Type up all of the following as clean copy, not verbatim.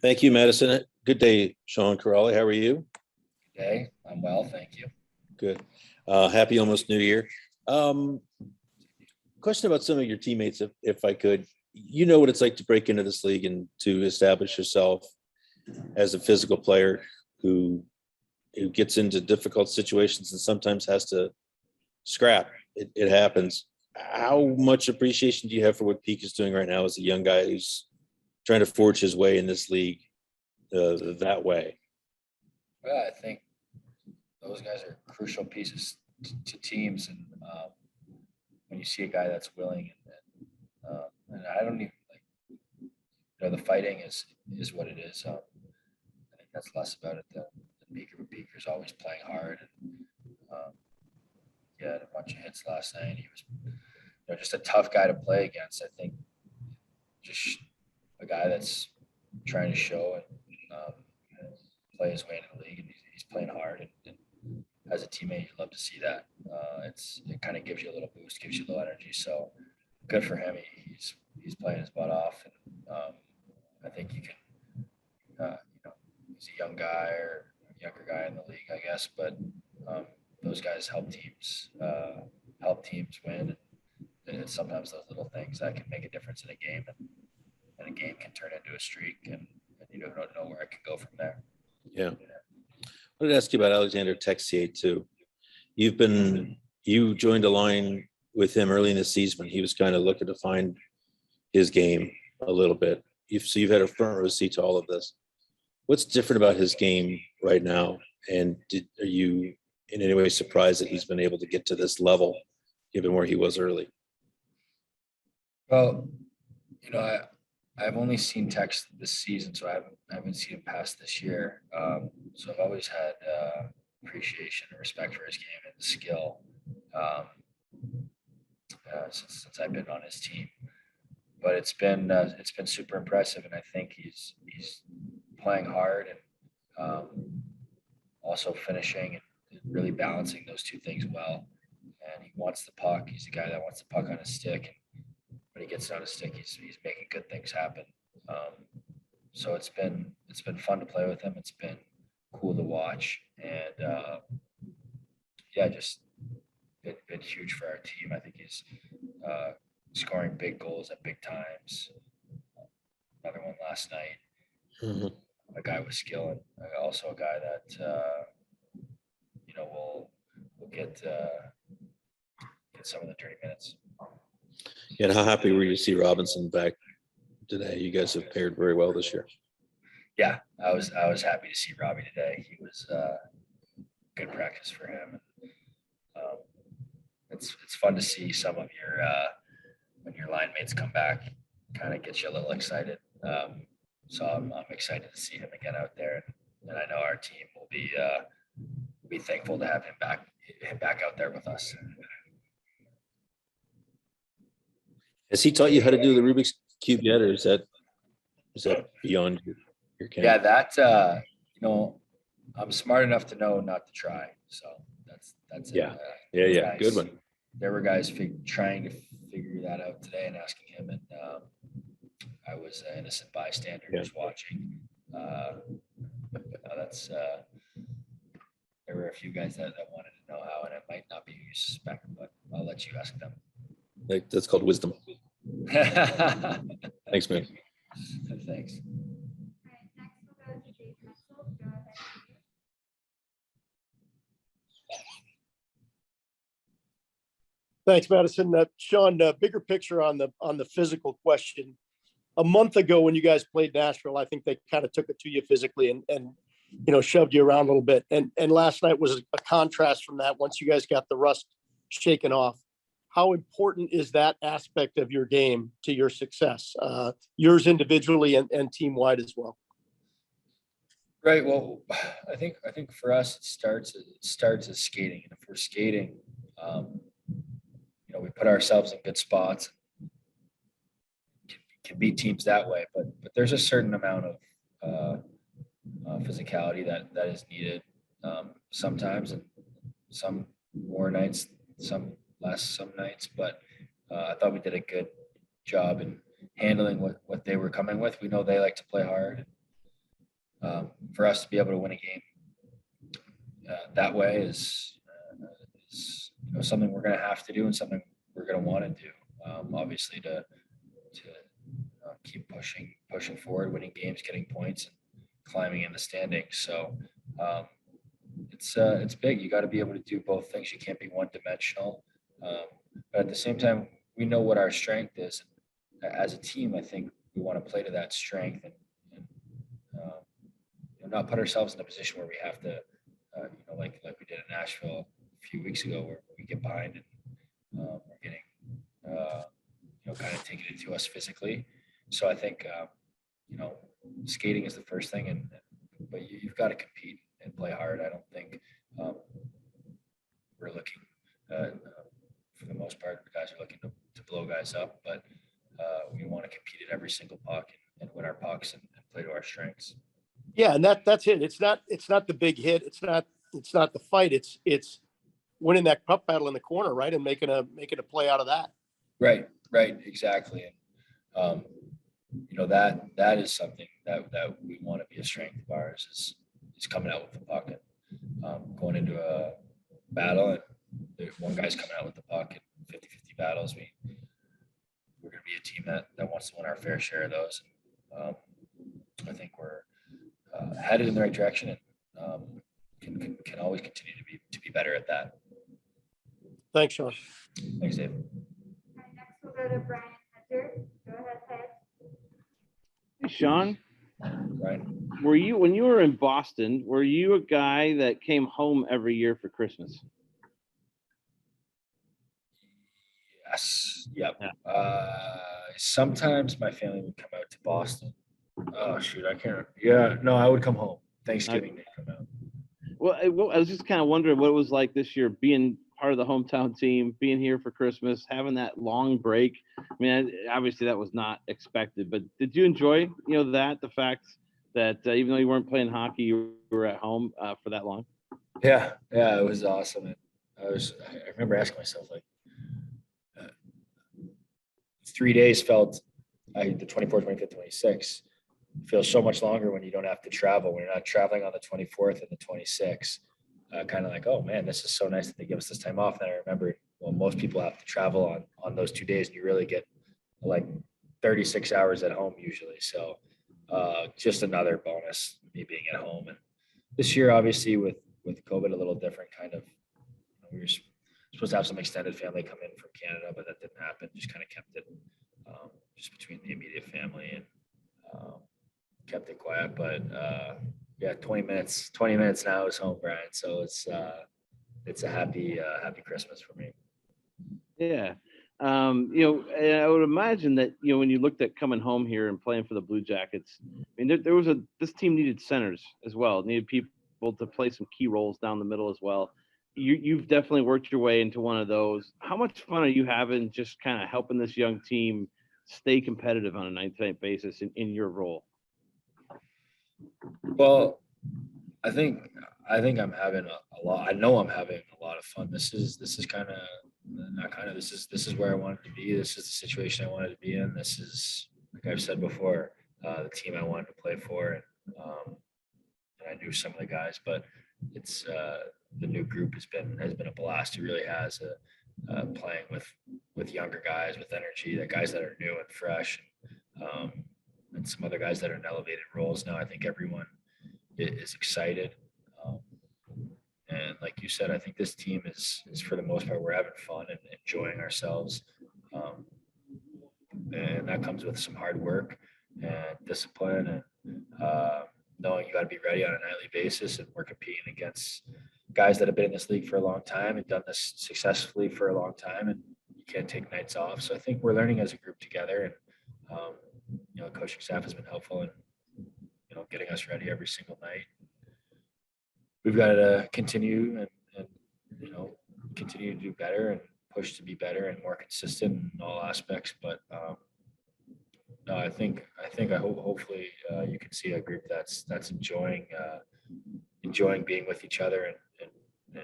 Thank you, Madison. Good day, Sean Corrali. How are you? Day. I'm well, thank you. Good. Happy almost New Year. Um, Question about some of your teammates, if I could. You know what it's like to break into this league and to establish yourself as a physical player who gets into difficult situations and sometimes has to scrap. It happens. How much appreciation do you have for what Peak is doing right now as a young guy who's trying to forge his way in this league that way? Well, I think those guys are crucial pieces to teams, and when you see a guy that's willing, and I don't even like, the fighting is what it is. I think that's less about it than Beaker. But Beaker's always playing hard, and he had a bunch of hits last night. He was, just a tough guy to play against. I think just a guy that's trying to show and play his way into the league, and he's playing hard. And as a teammate, you love to see that. It kind of gives you a little boost, gives you a little energy. So good for him. He's playing his butt off, and I think you can. He's a young guy or a younger guy in the league, I guess. But those guys help teams win. And it's sometimes those little things that can make a difference in a game, and a game can turn into a streak, and you don't know where it can go from there. Yeah. I wanted to ask you about Alexander Texier too. You joined a line with him early in the season when he was kind of looking to find his game a little bit. You've had a front row seat to all of this. What's different about his game right now? And are you in any way surprised that he's been able to get to this level given where he was early? Well, I've only seen Tex this season, so I haven't seen him past this year. So I've always had appreciation and respect for his game and skill since I've been on his team. But it's been super impressive, and I think he's playing hard and also finishing and really balancing those two things well. And he wants the puck. He's a guy that wants the puck on his stick. When he gets it on his stick, he's making good things happen. So it's been fun to play with him. It's been cool to watch, and just been huge for our team. I think he's scoring big goals at big times. Another one last night. Mm-hmm. A guy with skill, and also a guy that will get some of the dirty minutes. Yeah, and how happy were you to see Robinson back today? You guys have paired very well this year. Yeah, I was happy to see Robbie today. He was good practice for him. It's fun to see some of your when your line mates come back, kind of gets you a little excited. So I'm excited to see him again out there, and I know our team will be thankful to have him back out there with us. Has he taught you how to do the Rubik's Cube yet, or is that beyond your camp? Yeah, that I'm smart enough to know not to try. So that's yeah, it. Yeah. Good one. There were guys trying to figure that out today and asking him, and I was an innocent bystander just watching. There were a few guys that wanted to know how, and it might not be who you suspect, but I'll let you ask them. That's called wisdom. Thanks, man. Thanks. Thanks, Madison. Sean, bigger picture on the physical question. A month ago, when you guys played Nashville, I think they kind of took it to you physically and shoved you around a little bit. And last night was a contrast from that. Once you guys got the rust shaken off, how important is that aspect of your game to your success, yours individually and team wide as well? Right. Well, I think for us it starts as skating, and if we're skating, we put ourselves in good spots. Can beat teams that way, but there's a certain amount of physicality that is needed sometimes, and some more nights, some less some nights. But I thought we did a good job in handling what they were coming with. We know they like to play hard. for us to be able to win a game that way is something we're going to have to do and something we're going to want to do. Obviously, to keep pushing forward, winning games, getting points, and climbing in the standings. So it's big. You got to be able to do both things. You can't be one dimensional. But at the same time, we know what our strength is. As a team, I think we want to play to that strength and not put ourselves in a position where we have to, like we did in Nashville a few weeks ago, where we get behind and we're getting, kind of taking it to us physically. So I think, skating is the first thing, but you've got to compete and play hard. I don't think we're looking, for the most part, the guys are looking to blow guys up, but we want to compete at every single puck and win our pucks and play to our strengths. Yeah, and that's it. It's not the big hit. It's not the fight. It's winning that puck battle in the corner, right, and making a play out of that. Right, exactly. And that is something that we want to be a strength of ours is coming out with the puck and going into a battle, and if one guy's coming out with the puck in 50-50 battles, we're going to be a team that wants to win our fair share of those. And, I think we're headed in the right direction and can always continue to be better at that. Thanks, Sean. Thanks, Dave. Next we'll go to Brian Hunter. Go ahead, Ted. Hey, Sean, Right. when you were in Boston, were you a guy that came home every year for Christmas? Yes. Yep. Yeah. Sometimes my family would come out to Boston. Oh shoot, I can't. Yeah, no, I would come home. Thanksgiving they'd come out. Well, I was just kind of wondering what it was like this year, being part of the hometown team, being here for Christmas, having that long break. I mean, obviously that was not expected, but did you enjoy, the fact that even though you weren't playing hockey, you were at home for that long? Yeah, it was awesome. And I remember asking myself, like, 3 days felt, the 24th, 25th, 26th feels so much longer when you don't have to travel, when you're not traveling on the 24th and the 26th. Kind of like, oh man, this is so nice that they give us this time off. And I remember, well, most people have to travel on those 2 days, and you really get like 36 hours at home usually. So just another bonus, me being at home. And this year, obviously with COVID, a little different kind of, we were supposed to have some extended family come in from Canada, but that didn't happen. Just kind of kept it just between the immediate family and kept it quiet. But 20 minutes now is home, Brian. So it's a happy Christmas for me. Yeah. And I would imagine that, when you looked at coming home here and playing for the Blue Jackets, I mean, this team needed centers as well, needed people to play some key roles down the middle as well. You've definitely worked your way into one of those. How much fun are you having just kind of helping this young team stay competitive on a night-to-night basis in your role? Well, I think I'm having a lot. I know I'm having a lot of fun. This is kind of not kind of. This is where I wanted to be. This is the situation I wanted to be in. This is, like I've said before, the team I wanted to play for, and I knew some of the guys, but it's the new group has been a blast. It really has. Playing with younger guys with energy, the guys that are new and fresh, and some other guys that are in elevated roles now. I think everyone is excited. And like you said, I think this team is for the most part, we're having fun and enjoying ourselves. And that comes with some hard work and discipline and knowing you got to be ready on a nightly basis. And we're competing against guys that have been in this league for a long time and done this successfully for a long time, and you can't take nights off. So I think we're learning as a group together, and the coaching staff has been helpful in getting us ready every single night. We've got to continue and continue to do better and push to be better and more consistent in all aspects. But no, I think hopefully you can see a group that's enjoying being with each other and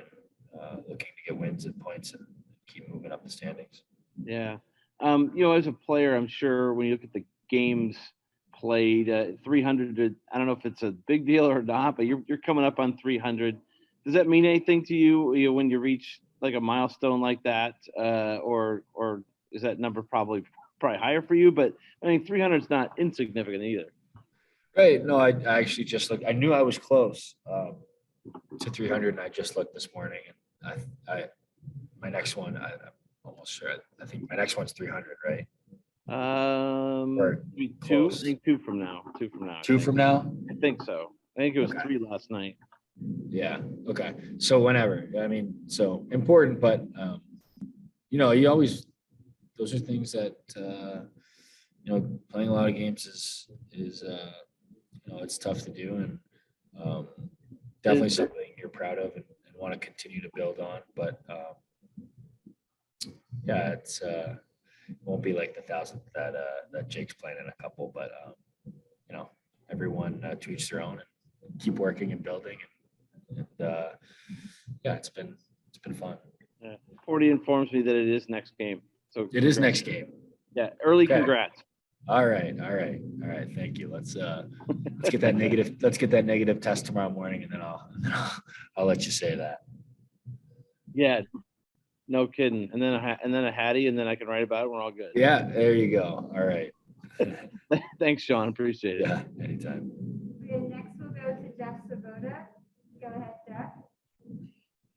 looking to get wins and points and keep moving up the standings. Yeah. As a player, I'm sure when you look at the games played 300. I don't know if it's a big deal or not, but you're coming up on 300. Does that mean anything to you, when you reach like a milestone like that, or is that number probably higher for you? But I mean, 300 is not insignificant either. Right. No, I actually just looked. I knew I was close to 300, and I just looked this morning, and my next one, I'm almost sure. I think my next one's 300, right? Or Maybe two. I close. think two from now. Two from now. Two from now. I think so. I think it was Okay. 3 last night. Yeah. Okay. So whenever, I mean, so important, but you always, those are things that playing a lot of games is it's tough to do, and definitely something you're proud of and want to continue to build on. But yeah, it won't be like the 1,000th that Jake's playing in a couple, but everyone to each their own, and keep working and building. And yeah, it's been fun. 40 informs me that it is next game. So It is next game. Yeah, early Okay. congrats. All right. Thank you. Let's get that negative. Let's get that negative test tomorrow morning, and then I'll let you say that. Yeah, no kidding. And then a Hattie, and then I can write about it. We're all good. Yeah, there you go. All right. Thanks, Sean. Appreciate it. Yeah, anytime. Okay, next we'll go to Jeff Svoboda. Go ahead, Jeff.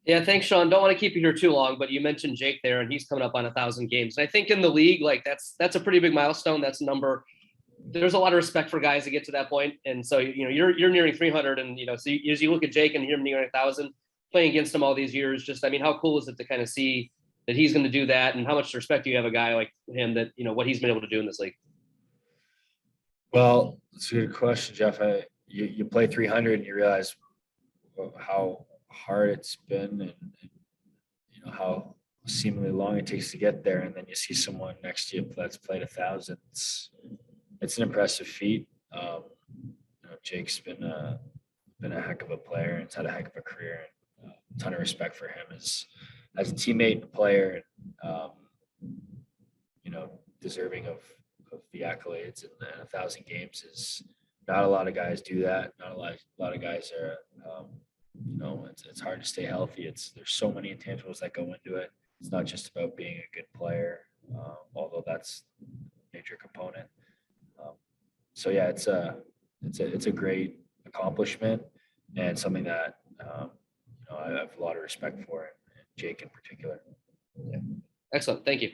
Yeah, thanks, Sean. Don't want to keep you here too long, but you mentioned Jake there, and he's coming up on 1,000 games. And I think in the league, like that's a pretty big milestone. That's a number. There's a lot of respect for guys to get to that point, and so you're nearing 300, and so as you look at Jake and you're nearing 1,000, playing against him all these years, just I mean, how cool is it to kind of see that he's going to do that, and how much respect do you have a guy like him that what he's been able to do in this league? Well, it's a good question, Jeff. You play 300 and you realize how hard it's been, and how seemingly long it takes to get there, and then you see someone next to you that's played 1,000. It's an impressive feat. Jake's been a heck of a player, and he's had a heck of a career, and a ton of respect for him as a teammate and player, and deserving of the accolades. And 1,000 games is not a lot of guys do that. Not a lot of guys are. It's hard to stay healthy. There's so many intangibles that go into it. It's not just about being a good player, although that's a major component. So yeah, it's a great accomplishment, and something that I have a lot of respect for, and Jake in particular. Excellent. Thank you.